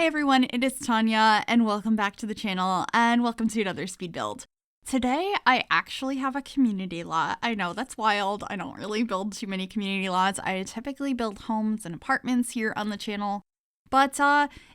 Hey everyone, it is Tanya, and welcome back to the channel, and welcome to another speed build. Today, I actually have a community lot. I know, that's wild. I don't really build too many community lots. I typically build homes and apartments here on the channel, but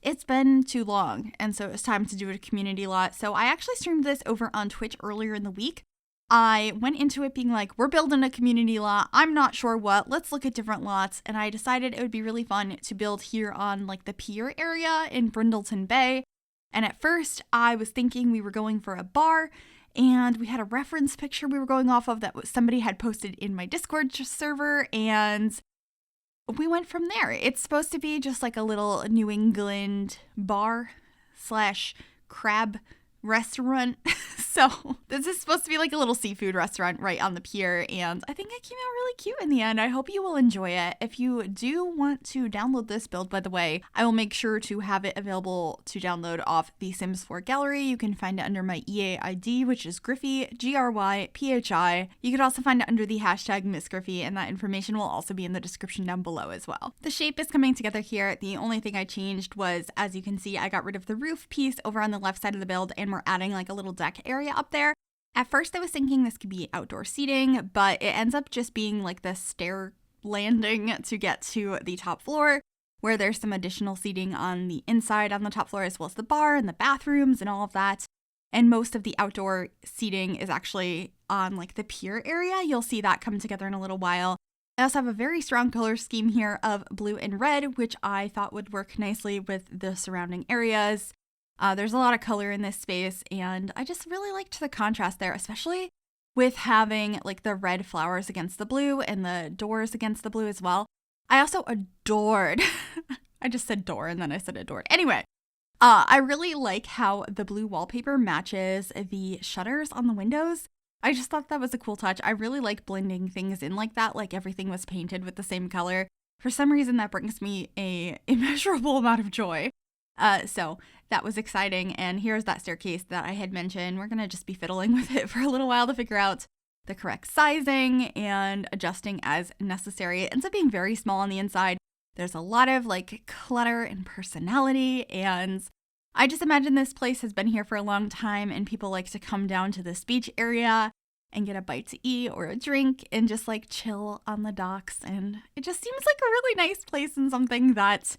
it's been too long, and so it's time to do a community lot. So I actually streamed this over on Twitch earlier in the week. I went into it being like, we're building a community lot. I'm not sure what. Let's look at different lots. And I decided it would be really fun to build here on like the pier area in Brindleton Bay. And at first I was thinking we were going for a bar, and we had a reference picture we were going off of that somebody had posted in my Discord server, and we went from there. It's supposed to be just like a little New England bar slash crab restaurant. So this is supposed to be like a little seafood restaurant right on the pier, and I think it came out really cute in the end. I hope you will enjoy it. If you do want to download this build, by the way, I will make sure to have it available to download off the Sims 4 gallery. You can find it under my EA ID, which is Gryphi, Gryphi. You could also find it under the hashtag MissGryphi, and that information will also be in the description down below as well. The shape is coming together here. The only thing I changed was, as you can see, I got rid of the roof piece over on the left side of the build, and we're adding like a little deck area up there. At first I was thinking this could be outdoor seating, but it ends up just being like the stair landing to get to the top floor, where there's some additional seating on the inside on the top floor, as well as the bar and the bathrooms and all of that. And most of the outdoor seating is actually on like the pier area. You'll see that come together in a little while. I also have a very strong color scheme here of blue and red, which I thought would work nicely with the surrounding areas. There's a lot of color in this space, and I just really liked the contrast there, especially with having like the red flowers against the blue and the doors against the blue as well. I also adored, I just said door and then I said adored. Anyway, I really like how the blue wallpaper matches the shutters on the windows. I just thought that was a cool touch. I really like blending things in like that, like everything was painted with the same color. For some reason, that brings me a immeasurable amount of joy. So that was exciting, and here's that staircase that I had mentioned. We're gonna just be fiddling with it for a little while to figure out the correct sizing and adjusting as necessary. It ends up being very small on the inside. There's a lot of like clutter and personality, and I just imagine this place has been here for a long time, and people like to come down to this beach area and get a bite to eat or a drink and just like chill on the docks, and it just seems like a really nice place and something that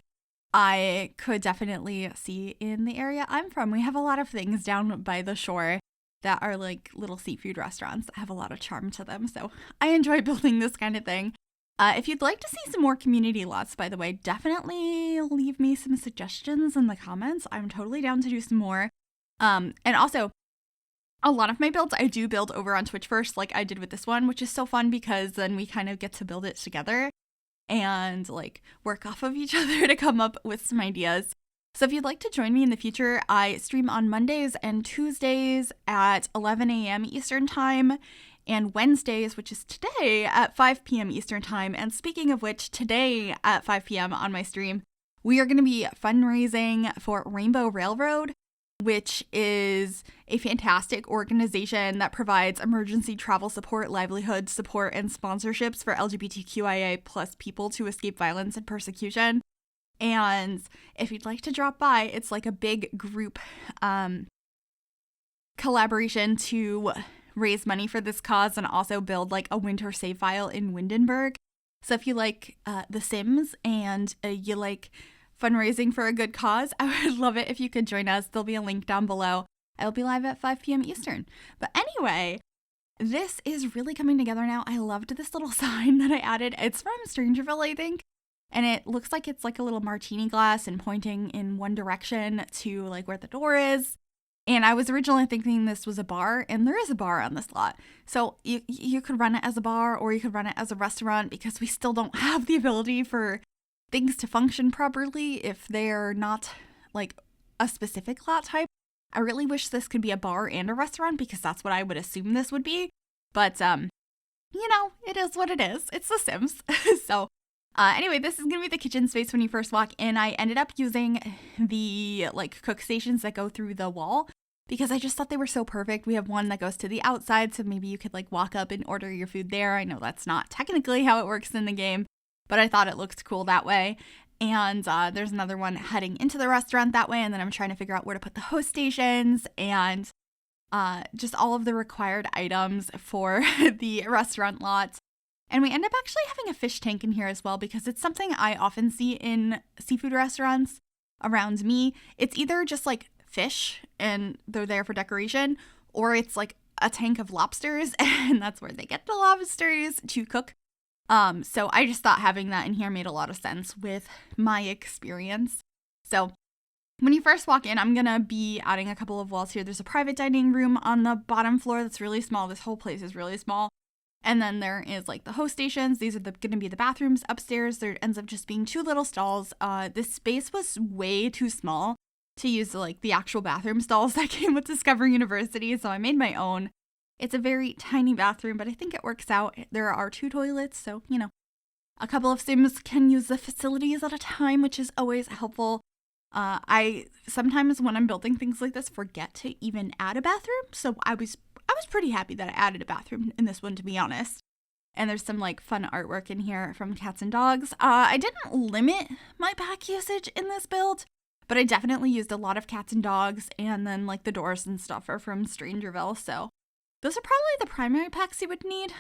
I could definitely see in the area I'm from. We have a lot of things down by the shore that are like little seafood restaurants that have a lot of charm to them. So I enjoy building this kind of thing. If you'd like to see some more community lots, by the way, definitely leave me some suggestions in the comments. I'm totally down to do some more. And also, a lot of my builds I do build over on Twitch first, like I did with this one, which is so fun because then we kind of get to build it together and like work off of each other to come up with some ideas. So if you'd like to join me in the future, I stream on Mondays and Tuesdays at 11 a.m. Eastern Time, and Wednesdays, which is today, at 5 p.m. Eastern Time. And speaking of which, today at 5 p.m. on my stream, we are going to be fundraising for Rainbow Railroad, which is a fantastic organization that provides emergency travel support, livelihood support, and sponsorships for LGBTQIA plus people to escape violence and persecution. And if you'd like to drop by, it's like a big group collaboration to raise money for this cause and also build like a winter save file in Windenburg. So if you like The Sims and you like fundraising for a good cause, I would love it if you could join us. There'll be a link down below. I'll be live at 5 p.m. Eastern. But anyway, this is really coming together now. I loved this little sign that I added. It's from Strangerville, I think. And it looks like it's like a little martini glass and pointing in one direction to like where the door is. And I was originally thinking this was a bar, and there is a bar on this lot. So you could run it as a bar or you could run it as a restaurant, because we still don't have the ability for things to function properly if they're not like a specific lot type. I really wish this could be a bar and a restaurant, because that's what I would assume this would be. But, you know, it is what it is. It's The Sims. So, anyway, this is going to be the kitchen space when you first walk in. I ended up using the like cook stations that go through the wall, because I just thought they were so perfect. We have one that goes to the outside, so maybe you could like walk up and order your food there. I know that's not technically how it works in the game, but I thought it looked cool that way. And there's another one heading into the restaurant that way. And then I'm trying to figure out where to put the host stations and just all of the required items for the restaurant lot. And we end up actually having a fish tank in here as well because it's something I often see in seafood restaurants around me. It's either just like fish and they're there for decoration, or it's like a tank of lobsters and that's where they get the lobsters to cook. So I just thought having that in here made a lot of sense with my experience. So when you first walk in, I'm going to be adding a couple of walls here. There's a private dining room on the bottom floor that's really small. This whole place is really small. And then there is like the host stations. These are going to be the bathrooms upstairs. There ends up just being 2 little stalls. This space was way too small to use like the actual bathroom stalls that came with Discover University. So I made my own. It's a very tiny bathroom, but I think it works out. There are 2 toilets. So, you know, a couple of Sims can use the facilities at a time, which is always helpful. I sometimes when I'm building things like this forget to even add a bathroom. So I was pretty happy that I added a bathroom in this one, to be honest. And there's some like fun artwork in here from cats and dogs. I didn't limit my pack usage in this build, but I definitely used a lot of cats and dogs, and then like the doors and stuff are from Strangerville. So those are probably the primary packs you would need.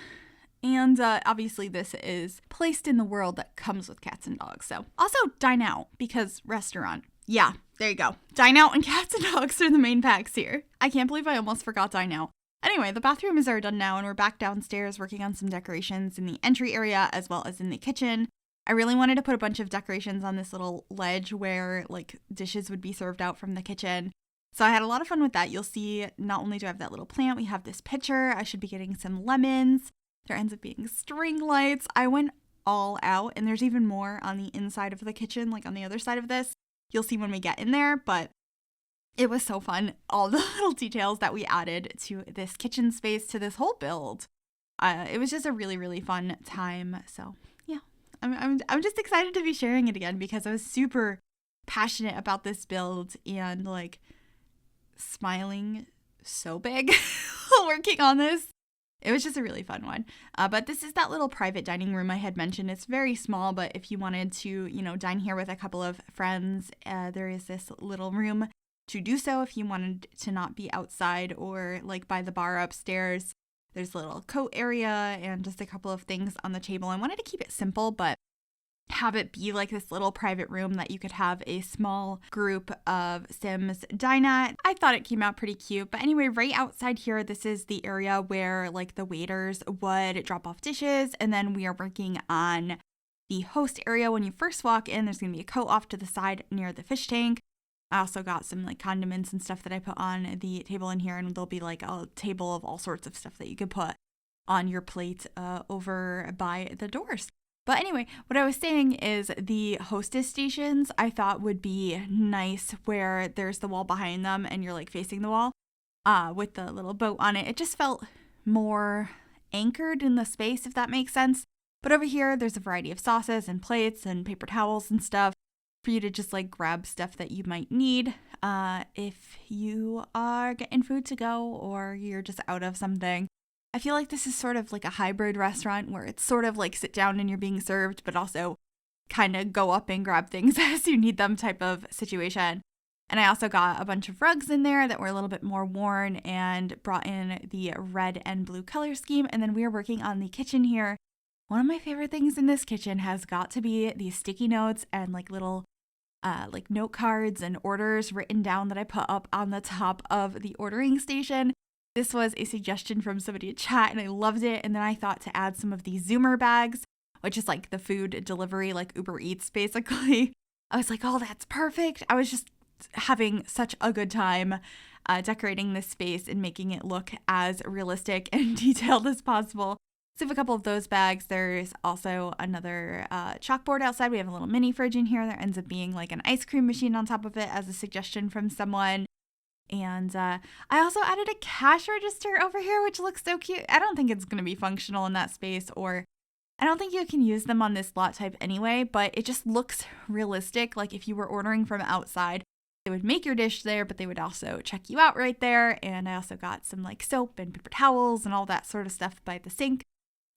And obviously this is placed in the world that comes with cats and dogs. So also dine out because restaurant. Yeah, there you go. Dine out and cats and dogs are the main packs here. I can't believe I almost forgot dine out. Anyway, the bathrooms are done now and we're back downstairs working on some decorations in the entry area as well as in the kitchen. I really wanted to put a bunch of decorations on this little ledge where like dishes would be served out from the kitchen. So I had a lot of fun with that. You'll see not only do I have that little plant, we have this pitcher. I should be getting some lemons. There ends up being string lights. I went all out, and there's even more on the inside of the kitchen, like on the other side of this. You'll see when we get in there, but it was so fun. All the little details that we added to this kitchen space, to this whole build. It was just a really, really fun time. So yeah, I'm just excited to be sharing it again because I was super passionate about this build and like smiling so big while working on this. It was just a really fun one. But this is that little private dining room I had mentioned. It's very small, but if you wanted to, you know, dine here with a couple of friends, there is this little room to do so if you wanted to not be outside or like by the bar upstairs. There's a little coat area and just a couple of things on the table. I wanted to keep it simple, but have it be like this little private room that you could have a small group of Sims dine at. I thought it came out pretty cute. But anyway, right outside here, this is the area where like the waiters would drop off dishes. And then we are working on the host area. When you first walk in, there's going to be a coat off to the side near the fish tank. I also got some like condiments and stuff that I put on the table in here. And there'll be like a table of all sorts of stuff that you could put on your plate over by the doors. But anyway, what I was saying is the hostess stations I thought would be nice where there's the wall behind them and you're like facing the wall with the little boat on it. It just felt more anchored in the space, if that makes sense. But over here, there's a variety of sauces and plates and paper towels and stuff for you to just like grab stuff that you might need if you are getting food to go or you're just out of something. I feel like this is sort of like a hybrid restaurant where it's sort of like sit down and you're being served, but also kind of go up and grab things as you need them type of situation. And I also got a bunch of rugs in there that were a little bit more worn and brought in the red and blue color scheme. And then we are working on the kitchen here. One of my favorite things in this kitchen has got to be these sticky notes and like little like note cards and orders written down that I put up on the top of the ordering station. This was a suggestion from somebody in chat and I loved it. And then I thought to add some of these Zoomer bags, which is like the food delivery, like Uber Eats, basically. I was like, oh, that's perfect. I was just having such a good time decorating this space and making it look as realistic and detailed as possible. So I have a couple of those bags. There's also another chalkboard outside. We have a little mini fridge in here. There ends up being like an ice cream machine on top of it as a suggestion from someone. And I also added a cash register over here, which looks so cute. I don't think it's going to be functional in that space, or I don't think you can use them on this lot type anyway, but it just looks realistic. Like if you were ordering from outside, they would make your dish there, but they would also check you out right there. And I also got some like soap and paper towels and all that sort of stuff by the sink,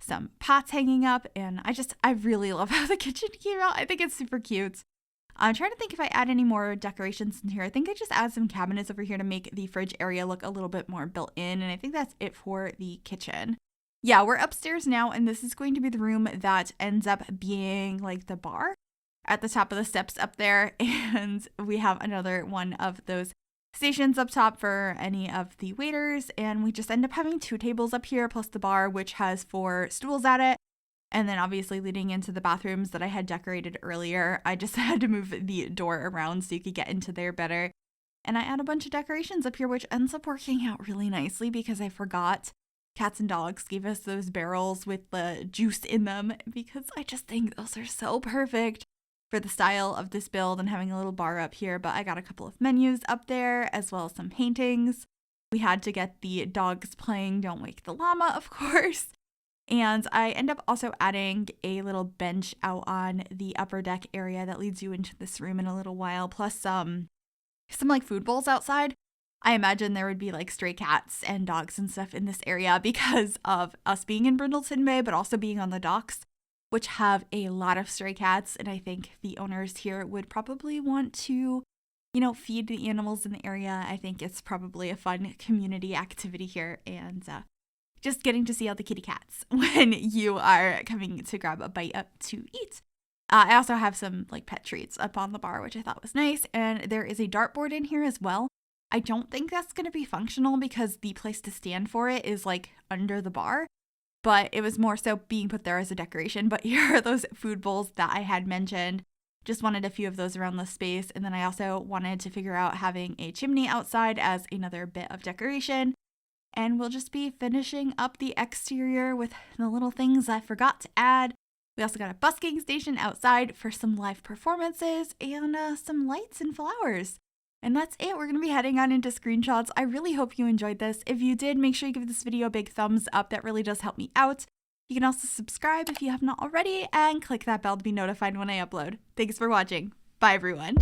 some pots hanging up. And I really love how the kitchen came out. I think it's super cute. I'm trying to think if I add any more decorations in here. I think I just add some cabinets over here to make the fridge area look a little bit more built in, and I think that's it for the kitchen. Yeah, we're upstairs now, and this is going to be the room that ends up being like the bar at the top of the steps up there, and we have another one of those stations up top for any of the waiters, and we just end up having 2 tables up here plus the bar, which has 4 stools at it. And then obviously leading into the bathrooms that I had decorated earlier, I just had to move the door around so you could get into there better. And I add a bunch of decorations up here, which ends up working out really nicely because I forgot Cats and Dogs gave us those barrels with the juice in them, because I just think those are so perfect for the style of this build and having a little bar up here. But I got a couple of menus up there as well as some paintings. We had to get the dogs playing Don't Wake the Llama, of course. And I end up also adding a little bench out on the upper deck area that leads you into this room in a little while, plus some like food bowls outside. I imagine there would be like stray cats and dogs and stuff in this area because of us being in Brindleton Bay, but also being on the docks, which have a lot of stray cats. And I think the owners here would probably want to, feed the animals in the area. I think it's probably a fun community activity here, and just getting to see all the kitty cats when you are coming to grab a bite up to eat. I also have some like pet treats up on the bar, which I thought was nice. And there is a dartboard in here as well. I don't think that's going to be functional because the place to stand for it is like under the bar, but it was more so being put there as a decoration. But here are those food bowls that I had mentioned. Just wanted a few of those around the space. And then I also wanted to figure out having a chimney outside as another bit of decoration. And we'll just be finishing up the exterior with the little things I forgot to add. We also got a busking station outside for some live performances and some lights and flowers. And that's it. We're going to be heading on into screenshots. I really hope you enjoyed this. If you did, make sure you give this video a big thumbs up. That really does help me out. You can also subscribe if you have not already and click that bell to be notified when I upload. Thanks for watching. Bye, everyone.